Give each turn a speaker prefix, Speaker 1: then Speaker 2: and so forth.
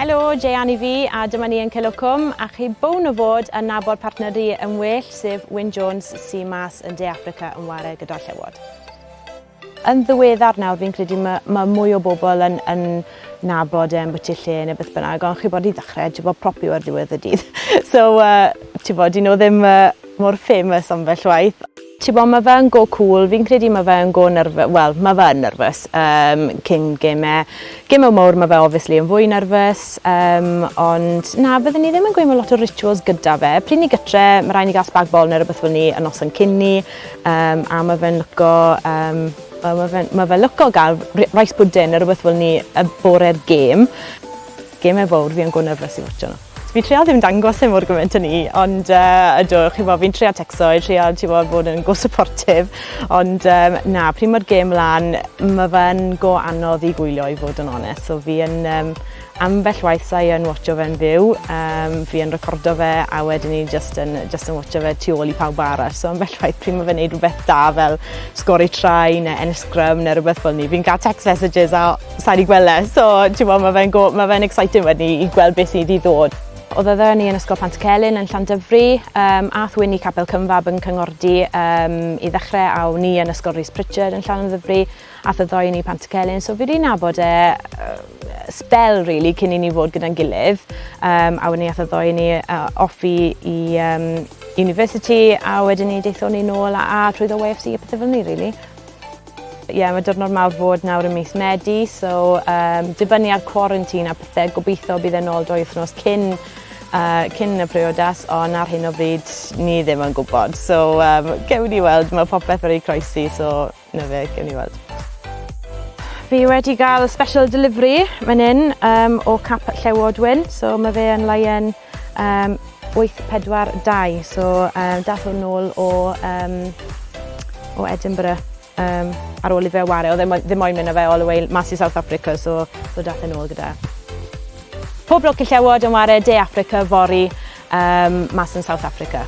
Speaker 1: Helo, Jeian I fi, a dyma ni yn Gilycwm, a chi bown o fod yn nabod partner i yn well, sef Wyn Jones, sy'n mas yn De Affrica yn ware gyda Llewod. Yn ddiweddar nawr, fi'n credu mae mwy o bobl yn nabod bwyty lle neu beth bynnag, ond chi bod i ddechrau, ti'n bod propi o'r diwedd y dydd. So, ti'n bod, dyn nhw ddim mor famous ambell waith. Ti'n bod, mae fe yn go cool, fi'n credu mae fe yn go nerfus, wel, mae fe yn nerfus cyn gemau. Gemau mawr mae fe obviously yn fwy nerfus, ond na, byddwn ni ddim yn gweud lot o rituals gyda fe. Pryd ni gytre, mae rhaid ni gael spag bol neu rhywbeth fel ni yn noson cyn ni, a mae fe'n lyco, mae fe lyco gael rice pudding neu rhywbeth fel ni y bore'r gem. Gemau fawr fi yn go nerfus I watcho nhw. Fi'n treol ddim dangos e mor gymaint â ni, ond ydw, fi'n treol tecso, treol bod yn go supportive, ond na, pryd mae'r gêm lan, mae fe'n go anodd I gwylio I fod yn onest, so fi yn ambell waith sa'i yn watcho fe'n fyw, fi yn recordo fe a wedyn ni just yn watcho fe tu ôl I pawb arall, so ambell waith pryd mae fe'n neud rhywbeth da fel sgori trai neu ennill scrum neu rhywbeth fel ni, fi'n cael text messages a sa'i di gweld e, so mae fe'n exciting wedyn I gweld beth sydd I ddod. Oedd ni yn ysgol Pantycelyn yn Llandyfri, ath Wyn I Capel Cymfab yn Cyngordi I ddechrau, a o'n ni yn ysgol Rhys Pritchard yn Llandyfri, ath y ddoi ni Pantycelyn, so fi wedi nabod spel really cyn I ni fod gyda'n gilydd, a wedyn ni ath y ddoi ni offi I university, a wedyn ni deithon ni nôl a trwy ddo WFC a pethau fel ni really. Mae diwrnod mawr fod nawr yn mis Medi, so dibynnu ar quarantine a pethau, gobeithio bydd e'n ôl 2 wythnos cyn y priodas, ond ar hyn o bryd ni ddim yn gwybod. So gewn ni weld, mae popeth wedi croesi, so na fe, gewn ni weld. Fi wedi cael special delivery fan hyn o cap Llewod Wyn, so mae fe yn Llewod 842, so dath o'n nôl o Edinburgh. Ar ôl I fe ware, oedd ddim moyn mynd â fe all the way mas I South Africa, so dath yn ôl gyda. Pob lwc I Llewod yn ware De Affrica fory mas yn South Africa.